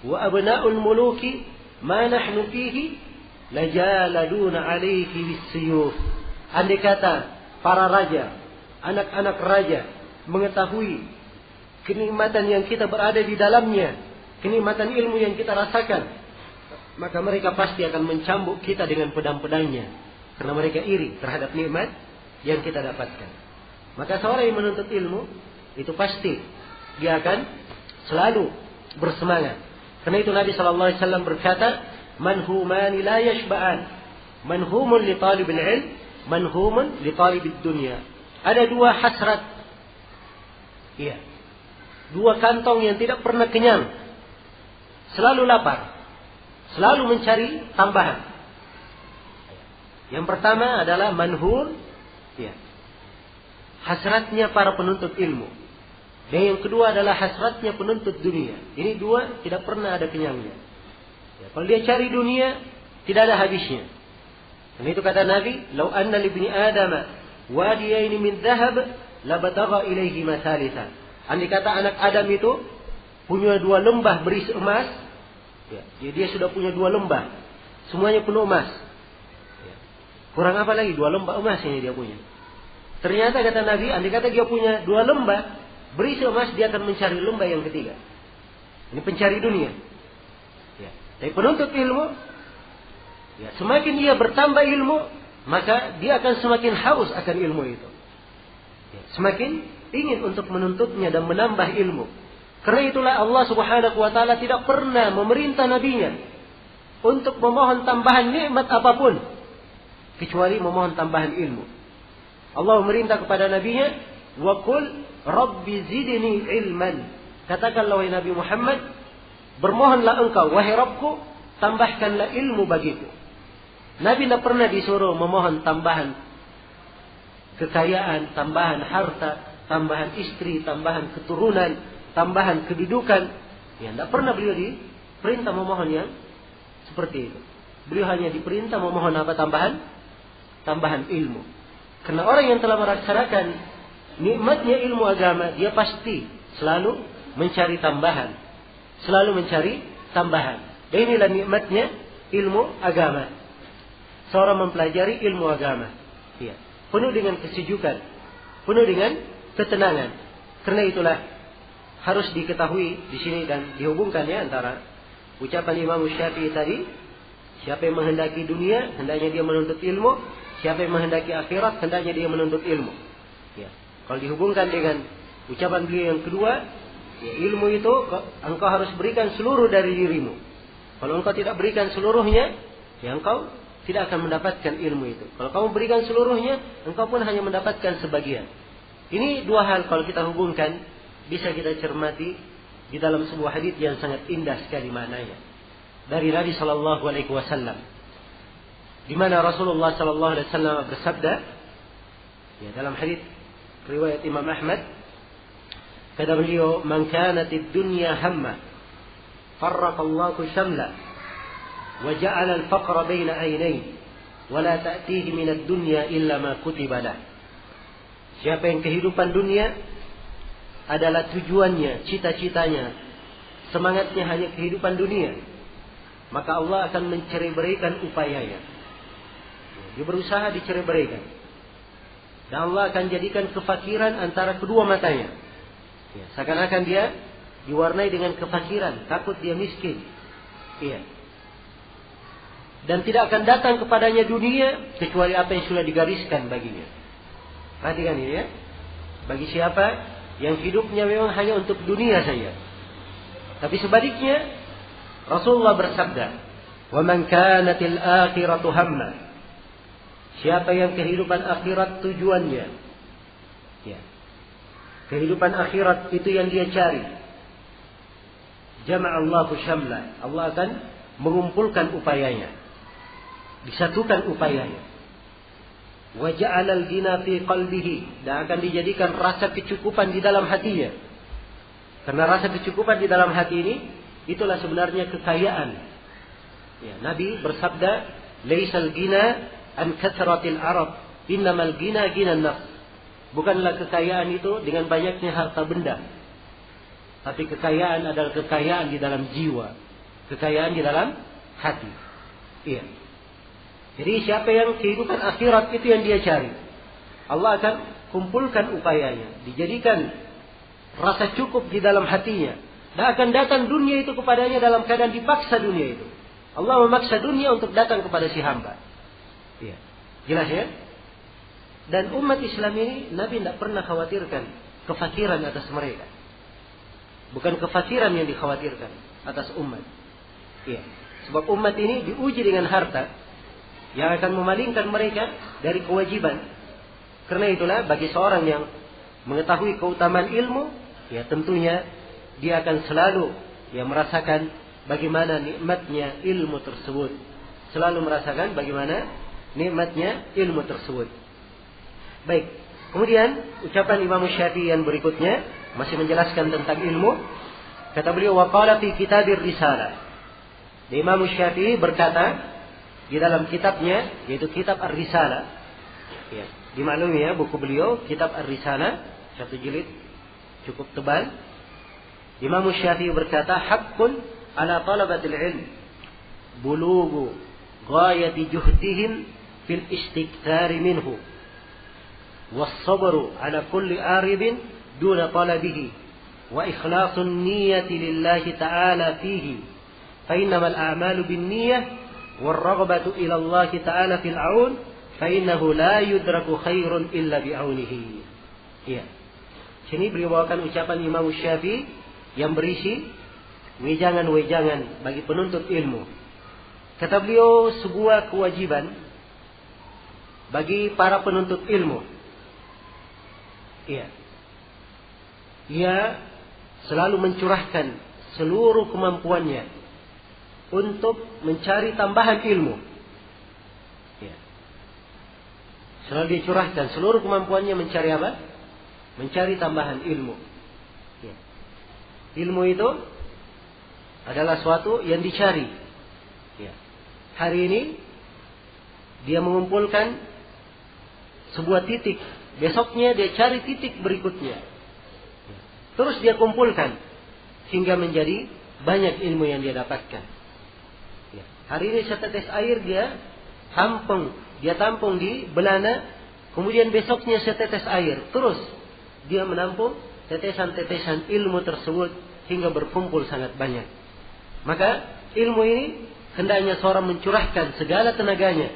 wa abna'ul muluki ma nahnu fihi lajaladuna 'alaihi bis-suyuf." Andai kata para raja, anak-anak raja mengetahui kenikmatan yang kita berada di dalamnya, kenikmatan ilmu yang kita rasakan, maka mereka pasti akan mencambuk kita dengan pedang-pedangnya, karena mereka iri terhadap nikmat yang kita dapatkan. Maka seorang yang menuntut ilmu itu pasti dia akan selalu bersemangat. Karena itu Nabi sallallahu alaihi wasallam berkata, "Manhumani la yashba'an. Manhumun li talibil ilm, manhumun li talibid dunya." Ada dua hasrat. Dua kantong yang tidak pernah kenyang. Selalu lapar. Selalu mencari tambahan. Yang pertama adalah manhur, hasratnya para penuntut ilmu. Dan yang kedua adalah hasratnya penuntut dunia. Ini dua tidak pernah ada kenyangnya. Kalau dia cari dunia, tidak ada habisnya. Dan itu kata Nabi, "Lau anna libni Adama wadiyaini min dhahab, labatagha ilaihi masalisa." Andai kata anak Adam itu punya 2 lembah berisi emas, dia sudah punya 2 lembah, semuanya penuh emas. Kurang apa lagi? 2 lembah emas ini dia punya. Ternyata kata Nabi, andai kata dia punya 2 lembah berisi emas, dia akan mencari lembah yang ketiga. Ini pencari dunia. Tapi penuntut ilmu, semakin dia bertambah ilmu, maka dia akan semakin haus akan ilmu itu. Semakin ingin untuk menuntutnya dan menambah ilmu. Karena itulah Allah Subhanahu wa taala tidak pernah memerintah nabinya untuk memohon tambahan nikmat apapun kecuali memohon tambahan ilmu. Allah memerintah kepada nabinya, wa qul rabbi zidni ilman. Katakanlah wahai Nabi Muhammad, bermohonlah engkau wahai Rabbku, tambahkanlah ilmu bagiku. Nabi tidak pernah disuruh memohon tambahan kekayaan, tambahan harta, tambahan istri, tambahan keturunan, tambahan kedudukan. Ya, tidak pernah beliau diperintah memohon yang seperti itu. Beliau hanya diperintah memohon apa? Tambahan ilmu. Karena orang yang telah merasakan nikmatnya ilmu agama, dia pasti selalu mencari tambahan. Selalu mencari tambahan. Dan inilah nikmatnya ilmu agama. Seorang mempelajari ilmu agama. Ya. Penuh dengan kesejukan. Penuh dengan ketenangan. Karena itulah harus diketahui di sini dan dihubungkan ya antara ucapan Imam Syafi'i tadi. Siapa yang menghendaki dunia, hendaknya dia menuntut ilmu. Siapa yang menghendaki akhirat, hendaknya dia menuntut ilmu. Ya. Kalau dihubungkan dengan ucapan beliau yang kedua, ya, ilmu itu engkau harus berikan seluruh dari dirimu. Kalau engkau tidak berikan seluruhnya, ya engkau tidak akan mendapatkan ilmu itu. Kalau kamu berikan seluruhnya, engkau pun hanya mendapatkan sebagian. Ini dua hal kalau kita hubungkan, bisa kita cermati di dalam sebuah hadis yang sangat indah sekali maknanya. Dari Nabi sallallahu alaihi wasallam. Di mana Rasulullah sallallahu alaihi wasallam bersabda, ya dalam hadis riwayat Imam Ahmad, kata beliau, "Man kanatid dunya hamma, farraqallahu shamla, wa ja'ala al-faqra baina aynayhi, wa la ta'tihi min ad-dunya illa ma kutiba lah." Siapa yang kehidupan dunia adalah tujuannya, cita-citanya, semangatnya hanya kehidupan dunia, maka Allah akan mencerai-beraikan upayanya. Dia berusaha dicerai-beraikan. Dan Allah akan jadikan kefakiran antara kedua matanya. Ya, seakan-akan dia diwarnai dengan kefakiran, takut dia miskin. Iya. Dan tidak akan datang kepadanya dunia kecuali apa yang sudah digariskan baginya. Perhatikan ini ya. Bagi siapa yang hidupnya memang hanya untuk dunia saja. Tapi sebaliknya Rasulullah bersabda, "Wa man kanatil akhiratu hamma." Siapa yang kehidupan akhirat tujuannya, ya, kehidupan akhirat itu yang dia cari, jama'allahu syamla, Allah akan mengumpulkan upayanya, disatukan upayanya. Wa ja'alal ghina fi qalbihi, dan akan dijadikan rasa kecukupan di dalam hatinya. Karena rasa kecukupan di dalam hati ini, itulah sebenarnya kekayaan. Ya, Nabi bersabda, "Laisal ghina an kathratil arab, innamal ghina ghinan nafs." Bukanlah kekayaan itu dengan banyaknya harta benda, tapi kekayaan adalah kekayaan di dalam jiwa, kekayaan di dalam hati. Iya. Jadi siapa yang kehidupan akhirat itu yang dia cari, Allah akan kumpulkan upayanya, dijadikan rasa cukup di dalam hatinya, dan akan datang dunia itu kepadanya dalam keadaan dipaksa dunia itu. Allah memaksa dunia untuk datang kepada si hamba. Ya. Jelas ya? Dan umat Islam ini Nabi tidak pernah khawatirkan kefakiran atas mereka. Bukan kefakiran yang dikhawatirkan atas umat. Ya. Sebab umat ini diuji dengan harta yang akan memalingkan mereka dari kewajiban. Karena itulah bagi seorang yang mengetahui keutamaan ilmu, ya tentunya dia akan selalu merasakan bagaimana nikmatnya ilmu tersebut. Selalu merasakan bagaimana nikmatnya ilmu tersebut. Baik. Kemudian ucapan Imam Syafi'i yang berikutnya masih menjelaskan tentang ilmu. Kata beliau, wa qala fi kitabir risalah. Imam Syafi'i berkata di dalam kitabnya, yaitu kitab Ar-Risalah. Ya, dimaklumi ya buku beliau, kitab Ar-Risalah, satu jilid cukup tebal. Imam Syafi'i berkata, haqqun ala talabatil ilm bulughu ghayati juhdihim fil istikthari minhu was-sabru ala kulli aribin duna talabihi wa ikhlasun niyyati lillahi ta'ala fihi fa innamal a'malu binniyah war-raghbatu ila Allah ta'ala fil 'aun fa innahu la yudraku khairun illa bi'aunihi. Iya. Sini beliau bawakan ucapan Imam Syafi'i yang berisi wejangan-wejangan bagi penuntut ilmu. Kata beliau, sebuah kewajiban bagi para penuntut ilmu Iya. Dia selalu mencurahkan seluruh kemampuannya untuk mencari tambahan ilmu. Ya. Selalu dicurahkan seluruh kemampuannya mencari apa? Mencari tambahan ilmu. Ya. Ilmu itu adalah suatu yang dicari. Ya. Hari ini dia mengumpulkan sebuah titik, besoknya dia cari titik berikutnya. Ya. Terus dia kumpulkan hingga menjadi banyak ilmu yang dia dapatkan. Ya. Hari ini setetes air dia tampung di belana, kemudian besoknya setetes air. Terus dia menampung tetesan-tetesan ilmu tersebut hingga berkumpul sangat banyak. Maka ilmu ini hendaknya seorang mencurahkan segala tenaganya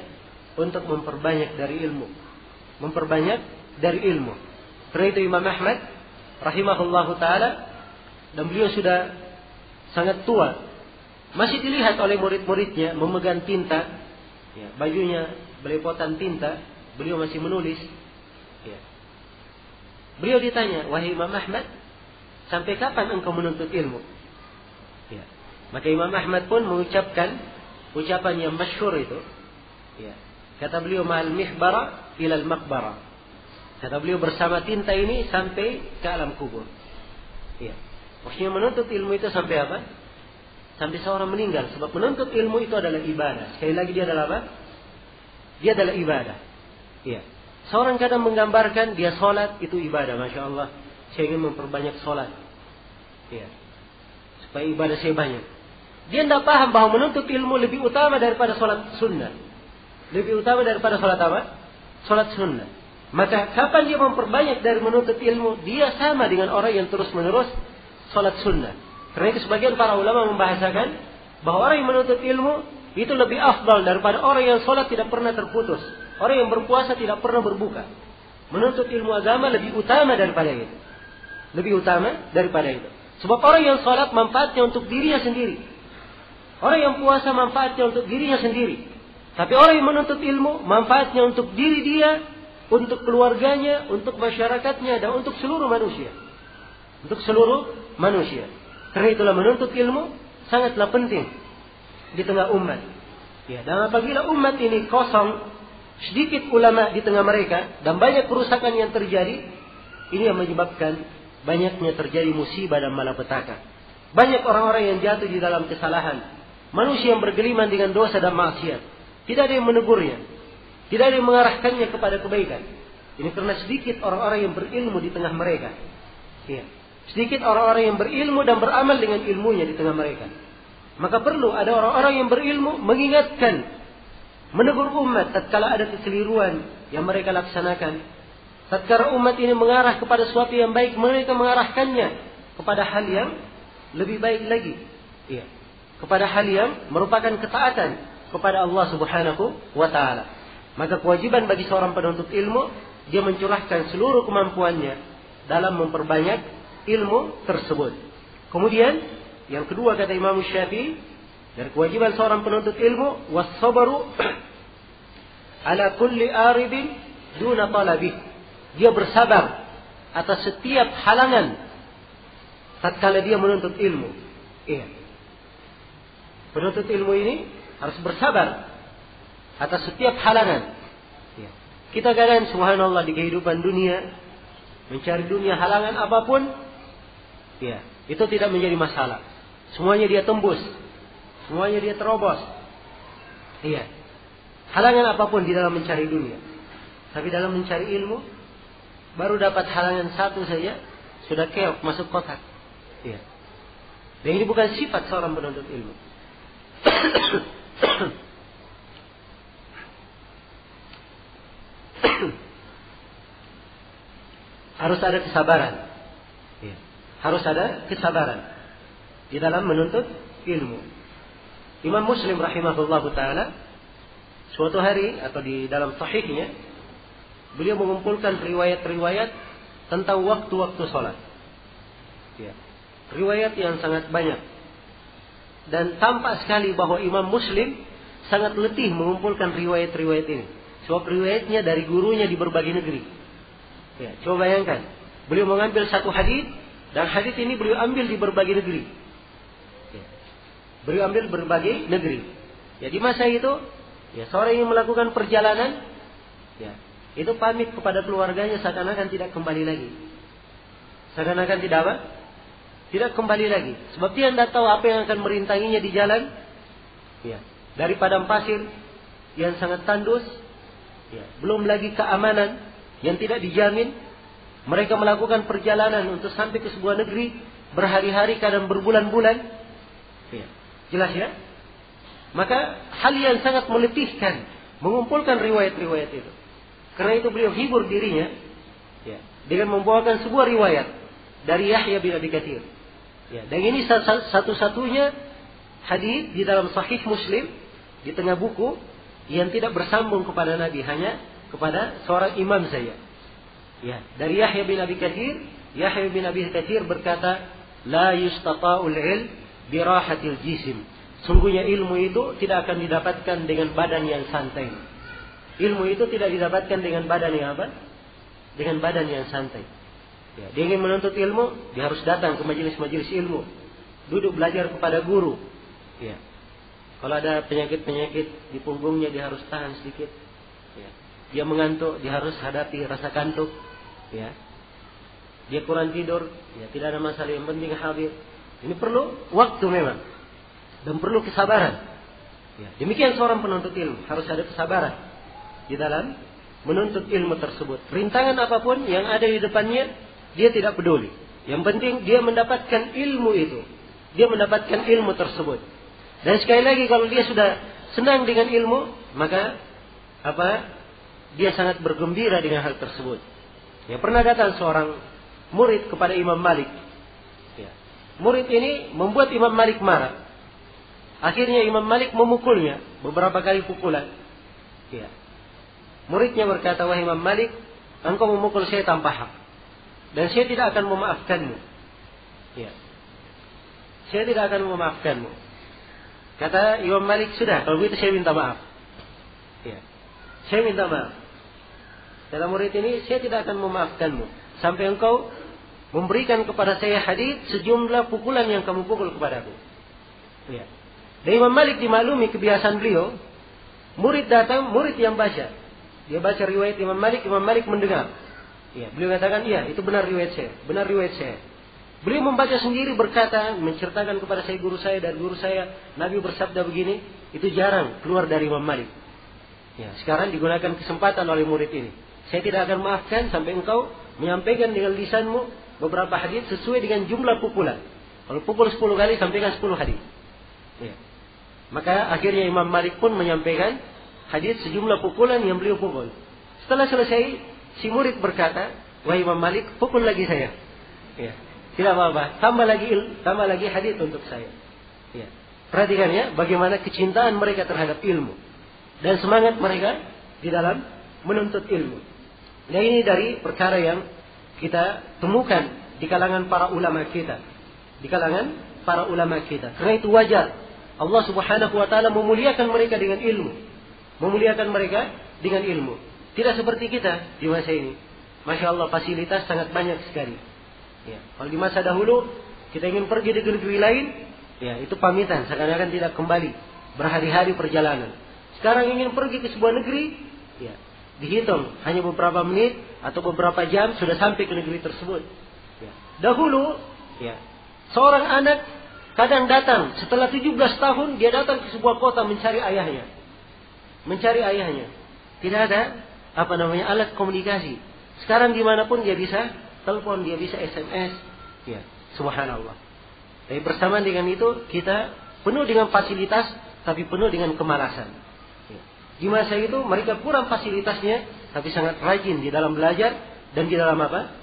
untuk memperbanyak dari ilmu. Memperbanyak dari ilmu. Karena itu Imam Ahmad rahimahullahu ta'ala, dan beliau sudah sangat tua, masih dilihat oleh murid-muridnya memegang tinta, ya, bajunya belepotan tinta, beliau masih menulis. Ya. Beliau ditanya, wahai Imam Ahmad, sampai kapan engkau menuntut ilmu? Ya. Maka Imam Ahmad pun mengucapkan ucapan yang masyhur itu. Ya. Kata beliau, ma'al mihbara ilal maqbara. Kata beliau, bersama tinta ini sampai ke alam kubur. Ya. Maksudnya menuntut ilmu itu sampai apa? Sampai seorang meninggal. Sebab menuntut ilmu itu adalah ibadah. Sekali lagi dia adalah apa? Dia adalah ibadah. Ya. Seorang kadang menggambarkan dia sholat itu ibadah. Masya Allah, saya ingin memperbanyak sholat. Ya. Supaya ibadah saya banyak. Dia tidak paham bahwa menuntut ilmu lebih utama daripada sholat sunnah. Lebih utama daripada sholat apa? Sholat sunnah. Maka kapan dia memperbanyak dari menuntut ilmu? Dia sama dengan orang yang terus menerus sholat sunnah. Karena itu sebagian para ulama membahasakan bahwa orang yang menuntut ilmu itu lebih afdal daripada orang yang sholat tidak pernah terputus. Orang yang berpuasa tidak pernah berbuka. Menuntut ilmu agama lebih utama daripada itu. Lebih utama daripada itu. Sebab orang yang sholat manfaatnya untuk dirinya sendiri. Orang yang puasa manfaatnya untuk dirinya sendiri. Tapi orang yang menuntut ilmu manfaatnya untuk diri dia, untuk keluarganya, untuk masyarakatnya, dan untuk seluruh manusia. Untuk seluruh manusia. Karena itulah menuntut ilmu sangatlah penting di tengah umat. Ya, dan apabila umat ini kosong, sedikit ulama di tengah mereka, dan banyak kerusakan yang terjadi, ini yang menyebabkan banyaknya terjadi musibah dan malapetaka. Banyak orang-orang yang jatuh di dalam kesalahan. Manusia yang bergeliman dengan dosa dan maksiat. Tidak ada yang menegurnya. Tidak ada yang mengarahkannya kepada kebaikan. Ini karena sedikit orang-orang yang berilmu di tengah mereka. Ya. Sedikit orang-orang yang berilmu dan beramal dengan ilmunya di tengah mereka. Maka perlu ada orang-orang yang berilmu mengingatkan, menegur umat tatkala ada kekeliruan yang mereka laksanakan. Tatkala umat ini mengarah kepada sesuatu yang baik, mereka mengarahkannya kepada hal yang lebih baik lagi. Ya. Kepada hal yang merupakan ketaatan kepada Allah Subhanahu wa ta'ala. Maka kewajiban bagi seorang penuntut ilmu, dia mencurahkan seluruh kemampuannya dalam memperbanyak ilmu tersebut. Kemudian yang kedua kata Imam Syafi'i, dari kewajiban seorang penuntut ilmu, was-sabru ala kulli aridin duna talabih. Dia bersabar atas setiap halangan tatkala dia menuntut ilmu. Iya. Penuntut ilmu ini harus bersabar atas setiap halangan. Ya. Kita kadang subhanallah di kehidupan dunia, mencari dunia halangan apapun, ya, itu tidak menjadi masalah. Semuanya dia tembus, semuanya dia terobos. Iya. Halangan apapun di dalam mencari dunia. Tapi dalam mencari ilmu, baru dapat halangan satu saja, sudah keok masuk kotak. Iya. Dan ini bukan sifat seorang penuntut ilmu. Harus ada kesabaran. Ya. Harus ada kesabaran di dalam menuntut ilmu. Imam Muslim rahimahullahu ta'ala, suatu hari atau di dalam sahihnya, beliau mengumpulkan riwayat-riwayat tentang waktu-waktu sholat. Ya. Riwayat yang sangat banyak. Dan tampak sekali bahwa Imam Muslim sangat letih mengumpulkan riwayat-riwayat ini. Sebab riwayatnya dari gurunya di berbagai negeri. Ya, coba bayangkan, beliau mengambil satu hadis dan hadis ini beliau ambil di berbagai negeri. Ya. Beliau ambil berbagai negeri. Ya, di masa itu, ya seorang yang melakukan perjalanan, ya itu pamit kepada keluarganya seakan-akan tidak kembali lagi. Seakan-akan tidak apa? Tidak kembali lagi. Sebab dia tidak tahu apa yang akan merintanginya di jalan. Ya, dari padang pasir yang sangat tandus, ya, belum lagi keamanan yang tidak dijamin. Mereka melakukan perjalanan untuk sampai ke sebuah negeri berhari-hari, kadang berbulan-bulan. Ya, jelas ya? Maka hal yang sangat meletihkan mengumpulkan riwayat-riwayat itu. Karena itu beliau hibur dirinya, ya, dengan membawakan sebuah riwayat dari Yahya bin Abi Katsir. Ya, dan ini satu-satunya hadis di dalam Sahih Muslim di tengah buku yang tidak bersambung kepada Nabi, hanya kepada seorang imam saja. Ya, dari Yahya bin Abi Katsir, Yahya bin Abi Katsir berkata, "La yustata'ul ilm bi rahatil jism." Sungguhnya ilmu itu tidak akan didapatkan dengan badan yang santai. Ilmu itu tidak didapatkan dengan badan yang apa? Dengan badan yang santai. Ya, dia ingin menuntut ilmu, dia harus datang ke majelis-majelis ilmu, duduk belajar kepada guru. Ya. Kalau ada penyakit-penyakit di punggungnya, dia harus tahan sedikit. Ya. Dia mengantuk, dia harus hadapi rasa kantuk. Ya. Dia kurang tidur, ya tidak ada masalah, yang penting hadir. Ini perlu waktu memang, dan perlu kesabaran. Ya. Demikian seorang penuntut ilmu, harus ada kesabaran di dalam menuntut ilmu tersebut. Rintangan apapun yang ada di depannya, dia tidak peduli. Yang penting dia mendapatkan ilmu itu. Dia mendapatkan ilmu tersebut. Dan sekali lagi, kalau dia sudah senang dengan ilmu, maka dia sangat bergembira dengan hal tersebut. Ya, pernah datang seorang murid kepada Imam Malik. Ya. Murid ini membuat Imam Malik marah. Akhirnya Imam Malik memukulnya beberapa kali pukulan. Ya. Muridnya berkata, "Wahai Imam Malik, engkau memukul saya tanpa hak, dan saya tidak akan memaafkanmu." Ya. Saya tidak akan memaafkanmu. Kata Imam Malik, "Sudah, kalau begitu saya minta maaf." Ya. Saya minta maaf. Kata murid ini, "Saya tidak akan memaafkanmu sampai engkau memberikan kepada saya hadis sejumlah pukulan yang kamu pukul kepadaku." Ya. Dan Imam Malik dimaklumi kebiasaan beliau, murid datang, murid yang baca. Dia baca riwayat Imam Malik mendengar. Ya, beliau katakan, "Iya, itu benar riwayat saya, benar riwayat saya." Beliau membaca sendiri, berkata, menceritakan kepada saya guru saya, dan guru saya Nabi bersabda begini. Itu jarang keluar dari Imam Malik. Ya, sekarang digunakan kesempatan oleh murid ini. "Saya tidak akan maafkan sampai engkau menyampaikan dengan lisanmu beberapa hadis sesuai dengan jumlah pukulan. Kalau pukul 10 kali, sampaikan 10 hadis." Ya. Maka akhirnya Imam Malik pun menyampaikan hadis sejumlah pukulan yang beliau pukul. Setelah selesai, si murid berkata, "Wahai Imam Malik, pukul lagi saya." Ya. Tidak apa-apa, tambah lagi hadis untuk saya. Ya. Perhatikan ya, bagaimana kecintaan mereka terhadap ilmu dan semangat mereka di dalam menuntut ilmu. Nah, ini dari perkara yang kita temukan di kalangan para ulama kita. Di kalangan para ulama kita. Karena itu wajar Allah Subhanahu wa taala memuliakan mereka dengan ilmu. Memuliakan mereka dengan ilmu. Tidak seperti kita di masa ini. Masya Allah, fasilitas sangat banyak sekali. Ya. Kalau di masa dahulu kita ingin pergi ke negeri lain, ya itu pamitan, seakan-akan tidak kembali, berhari-hari perjalanan. Sekarang ingin pergi ke sebuah negeri, ya dihitung hanya beberapa menit atau beberapa jam sudah sampai ke negeri tersebut. Ya. Dahulu, ya seorang anak kadang datang setelah 17 tahun, dia datang ke sebuah kota mencari ayahnya. Mencari ayahnya. Tidak ada alat komunikasi. Sekarang dimanapun dia bisa telepon, dia bisa SMS. Ya, subhanallah. Tapi bersamaan dengan itu, kita penuh dengan fasilitas, tapi penuh dengan kemalasan. Ya. Di masa itu, mereka kurang fasilitasnya, tapi sangat rajin di dalam belajar, dan di dalam apa?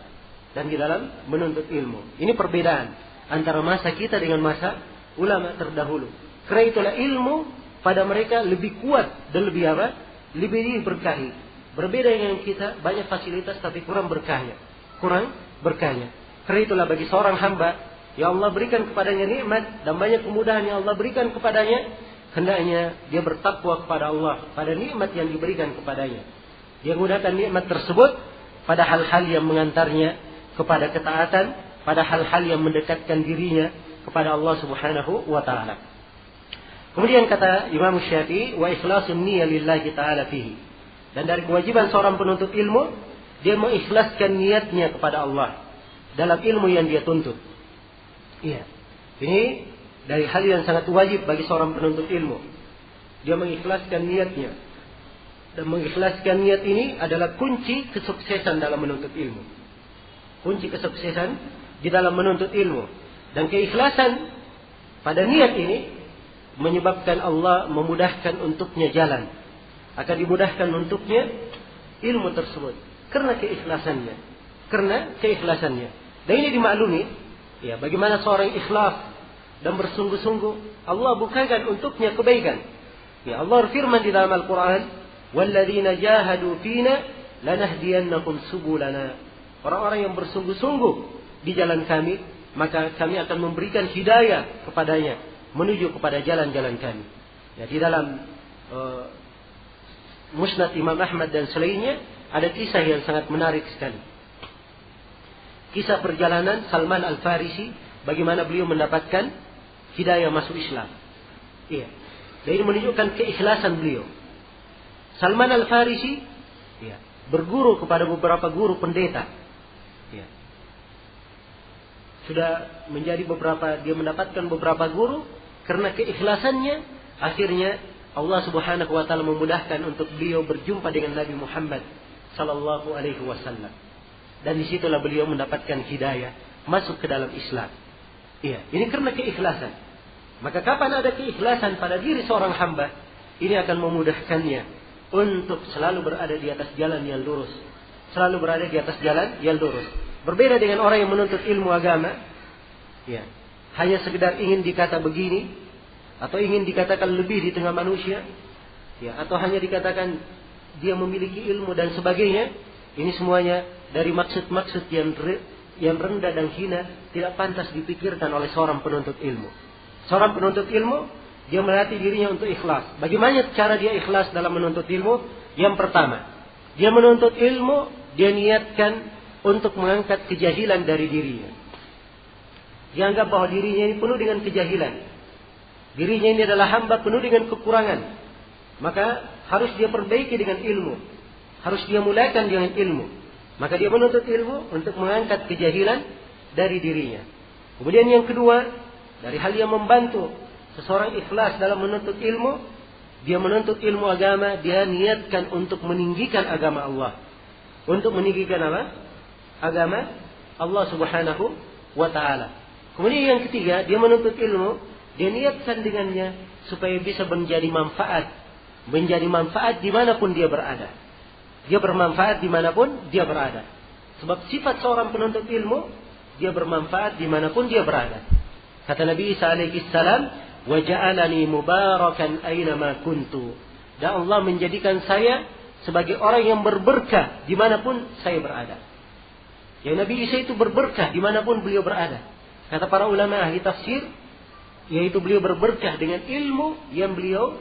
Dan di dalam menuntut ilmu. Ini perbedaan antara masa kita dengan masa ulama terdahulu. Karena itulah ilmu pada mereka lebih kuat, dan lebih apa? Lebih berkahi. Berbeda dengan kita, banyak fasilitas, tapi kurang berkahnya. Kurang berkahnya. Karena itulah bagi seorang hamba yang Allah berikan kepadanya nikmat dan banyak kemudahan yang Allah berikan kepadanya, hendaknya dia bertakwa kepada Allah pada nikmat yang diberikan kepadanya. Dia gunakan nikmat tersebut pada hal-hal yang mengantarnya kepada ketaatan, pada hal-hal yang mendekatkan dirinya kepada Allah Subhanahu wa taala. Kemudian kata Imam Syafi'i, wa ikhlasun niyyah lillahi taala fihi. Dan dari kewajiban seorang penuntut ilmu, dia mengikhlaskan niatnya kepada Allah dalam ilmu yang dia tuntut. Iya. Ini dari hal yang sangat wajib bagi seorang penuntut ilmu. Dia mengikhlaskan niatnya. Dan mengikhlaskan niat ini adalah kunci kesuksesan dalam menuntut ilmu. Kunci kesuksesan di dalam menuntut ilmu. Dan keikhlasan pada niat ini menyebabkan Allah memudahkan untuknya jalan. Akan dimudahkan untuknya ilmu tersebut. Karena keikhlasannya. Dan ini dimaklumi. Ya, bagaimana seorang ikhlas dan bersungguh-sungguh, Allah bukakan untuknya kebaikan. Ya, Allah berfirman di dalam Al-Quran, "Walladzina jahadu fina lanahdiyannahum subulana." Orang-orang yang bersungguh-sungguh di jalan kami, maka kami akan memberikan hidayah kepadanya menuju kepada jalan-jalan kami. Ya, di dalam Musnad Imam Ahmad dan selainnya ada kisah yang sangat menarik sekali. Kisah perjalanan Salman Al-Farisi, bagaimana beliau mendapatkan hidayah masuk Islam. Iya. Dan ini menunjukkan keikhlasan beliau. Salman Al-Farisi berguru kepada beberapa guru pendeta. Ya. Sudah menjadi dia mendapatkan beberapa guru, karena keikhlasannya akhirnya Allah Subhanahu wa taala memudahkan untuk beliau berjumpa dengan Nabi Muhammad sallallahu alaihi wasallam. Dan disitulah beliau mendapatkan hidayah masuk ke dalam Islam. Iya, ini karena keikhlasan. Maka kapan ada keikhlasan pada diri seorang hamba, ini akan memudahkannya untuk selalu berada di atas jalan yang lurus. Selalu berada di atas jalan yang lurus. Berbeda dengan orang yang menuntut ilmu agama, ya, hanya sekedar ingin dikata begini, atau ingin dikatakan lebih di tengah manusia, ya, atau hanya dikatakan dia memiliki ilmu dan sebagainya. Ini semuanya dari maksud-maksud yang rendah dan hina, tidak pantas dipikirkan oleh seorang penuntut ilmu. Seorang penuntut ilmu, dia melatih dirinya untuk ikhlas. Bagaimana cara dia ikhlas dalam menuntut ilmu? Yang pertama, dia menuntut ilmu, dia niatkan untuk mengangkat kejahilan dari dirinya. Dia anggap bahwa dirinya ini penuh dengan kejahilan. Dirinya ini adalah hamba penuh dengan kekurangan. Maka harus dia perbaiki dengan ilmu. Harus dia mulakan dengan ilmu. Maka dia menuntut ilmu untuk mengangkat kejahilan dari dirinya. Kemudian yang kedua, dari hal yang membantu seseorang ikhlas dalam menuntut ilmu, dia menuntut ilmu agama, dia niatkan untuk meninggikan agama Allah. Untuk meninggikan apa? Agama Allah Subhanahu wa taala. Kemudian yang ketiga, dia menuntut ilmu, dia niatkan dengannya supaya bisa menjadi manfaat. Menjadi manfaat dimanapun dia berada. Dia bermanfaat dimanapun dia berada. Sebab sifat seorang penuntut ilmu, dia bermanfaat dimanapun dia berada. Kata Nabi Isa alaihi salam, "Wa ja'alani mubarakan aynama kuntu." Dan Allah menjadikan saya sebagai orang yang berberkah dimanapun saya berada. Yang Nabi Isa itu berberkah dimanapun beliau berada. Kata para ulama ahli tafsir, yaitu beliau berberkah dengan ilmu yang beliau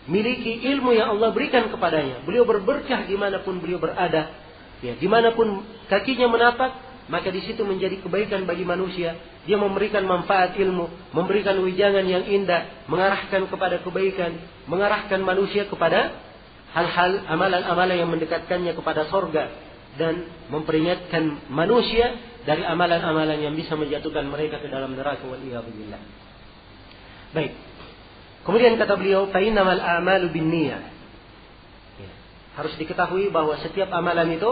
miliki, ilmu yang Allah berikan kepadanya. Beliau berberkah dimanapun beliau berada. Ya, dimanapun kakinya menapak, maka di situ menjadi kebaikan bagi manusia. Dia memberikan manfaat ilmu, memberikan wijangan yang indah, mengarahkan kepada kebaikan, mengarahkan manusia kepada hal-hal amalan-amalan yang mendekatkannya kepada sorga, dan memperingatkan manusia dari amalan-amalan yang bisa menjatuhkan mereka ke dalam neraka. Waliyadzubillah. Baik. Kemudian kata beliau, "Fainnamal a'malu binniyah." Ya, harus diketahui bahwa setiap amalan itu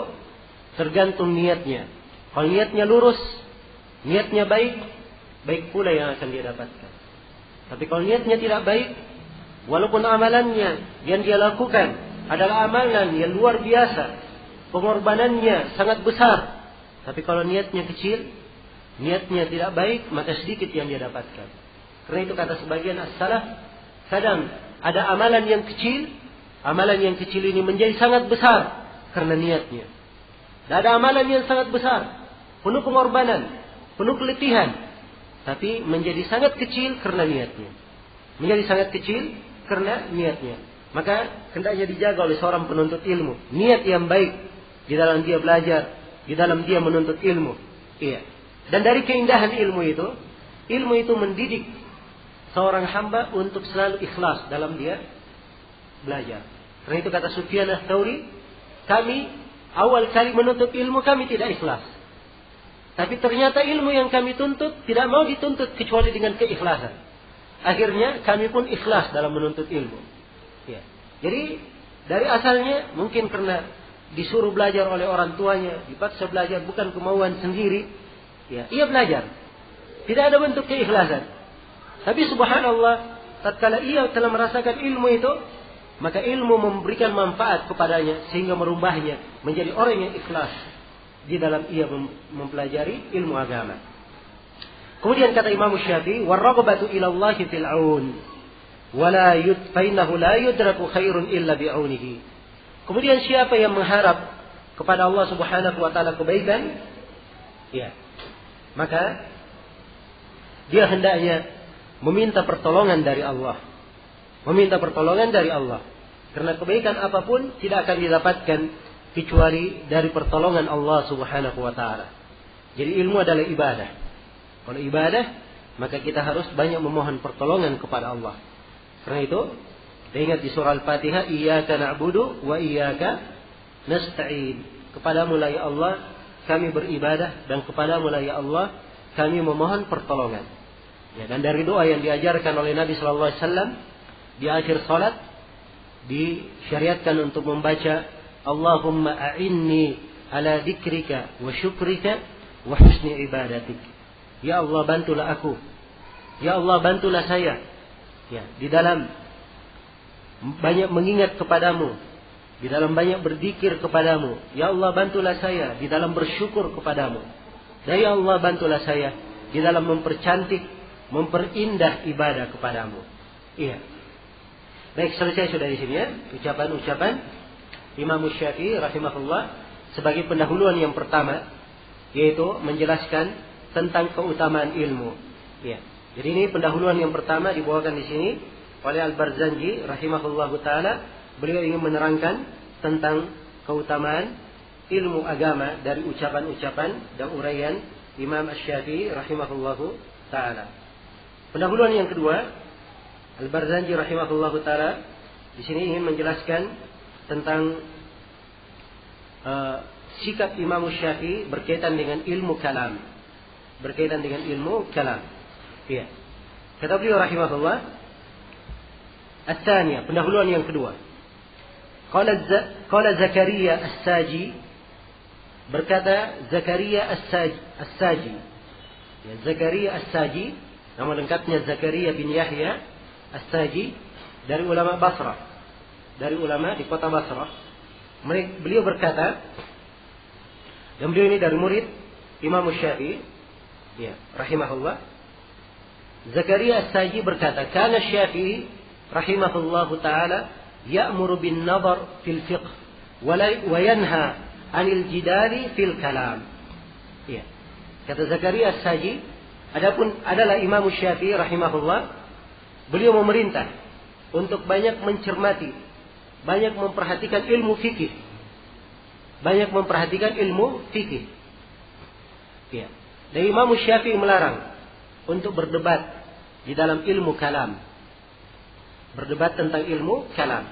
tergantung niatnya. Kalau niatnya lurus, niatnya baik, baik pula yang akan dia dapatkan. Tapi kalau niatnya tidak baik, walaupun amalannya yang dia lakukan adalah amalan yang luar biasa, pengorbanannya sangat besar, tapi kalau niatnya kecil, niatnya tidak baik, maka sedikit yang dia dapatkan. Karena itu kata sebagian as-salaf, kadang ada amalan yang kecil ini menjadi sangat besar karena niatnya. Dan ada amalan yang sangat besar, penuh pengorbanan, penuh keletihan, tapi menjadi sangat kecil karena niatnya. Menjadi sangat kecil karena niatnya. Maka hendaknya dijaga oleh seorang penuntut ilmu, niat yang baik di dalam dia belajar, di dalam dia menuntut ilmu. Iya. Dan dari keindahan ilmu itu mendidik seorang hamba untuk selalu ikhlas dalam dia belajar. Karena itu kata Sufyan Ats-Tsauri, kami awal kali menuntut ilmu kami tidak ikhlas. Tapi ternyata ilmu yang kami tuntut tidak mau dituntut kecuali dengan keikhlasan. Akhirnya kami pun ikhlas dalam menuntut ilmu. Ya. Jadi dari asalnya mungkin karena disuruh belajar oleh orang tuanya, dipaksa belajar bukan kemauan sendiri, ya, ia belajar. Tidak ada bentuk keikhlasan. Tapi subhanallah, tatkala ia telah merasakan ilmu itu, maka ilmu memberikan manfaat kepadanya sehingga merubahnya menjadi orang yang ikhlas di dalam ia mempelajari ilmu agama. Kemudian kata Imam Syafi'i, "War-raghbatu ila Allah fil 'aun, wa la yudfainahu la yudraku khairun illa bi'aunihi." Kemudian siapa yang mengharap kepada Allah Subhanahu wa taala kebaikan, ya, maka dia hendaknya meminta pertolongan dari Allah. Meminta pertolongan dari Allah. Karena kebaikan apapun tidak akan didapatkan kecuali dari pertolongan Allah Subhanahu wa taala. Jadi ilmu adalah ibadah. Kalau ibadah, maka kita harus banyak memohon pertolongan kepada Allah. Karena itu, kita ingat di surah Al-Fatihah, Iyyaka na'budu wa iyyaka nasta'in. Kepadamu lah ya Allah kami beribadah, dan kepadamu lah ya Allah kami memohon pertolongan. Ya, dan dari doa yang diajarkan oleh Nabi sallallahu alaihi wasallam di akhir salat disyariatkan untuk membaca Allahumma a'inni ala dzikrika wa syukrika wa husni ibadatik. Ya Allah bantulah aku. Ya Allah bantulah saya. Ya, di dalam banyak mengingat kepadamu, di dalam banyak berzikir kepadamu. Ya Allah bantulah saya di dalam bersyukur kepadamu. Dan ya Allah bantulah saya di dalam mempercantik, memperindah ibadah kepadamu. Iya. Baik, selesai sudah di sini ya ucapan-ucapan Imam Syafi'i rahimahullah sebagai pendahuluan yang pertama, yaitu menjelaskan tentang keutamaan ilmu. Ya. Jadi ini pendahuluan yang pertama dibawakan di sini oleh Al-Barzanji rahimahullahu taala. Beliau ingin menerangkan tentang keutamaan ilmu agama dari ucapan-ucapan dan uraian Imam Asy-Syafi'i rahimahullahu taala. Pendahuluan yang kedua, Al-Barzanji rahimahullahu taala di sini ingin menjelaskan tentang sikap Imam Syafi'i berkaitan dengan ilmu kalam. Berkaitan dengan ilmu kalam. Iya. Kata beliau rahimahullah, Ats-tsaniyah, pendahuluan yang kedua. Qala Zakaria As-Saji, berkata Zakaria As-Saji. Ya, Zakaria As-Saji, nama lengkapnya Zakaria bin Yahya As-Saji, dari ulama Basrah. Dari ulama di kota Basrah. Beliau berkata, dan beliau ini dari murid Imam Syafi'i, ya, rahimahullah. Zakaria As-Saji berkata, kana Syafi'i rahimahullahu taala ya'muru bin nadhar fil fiqh wa yanha 'anil jidali fil kalam. Ya. Kata Zakaria As-Saji, adapun adalah Imam Syafi'i rahimahullah, beliau memerintah untuk banyak mencermati, banyak memperhatikan ilmu fikih. Banyak memperhatikan ilmu fikih. Ya. Dan Imam Syafi'i melarang untuk berdebat di dalam ilmu kalam. Berdebat tentang ilmu kalam.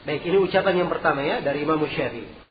Baik, ini ucapan yang pertama ya dari Imam Syafi'i.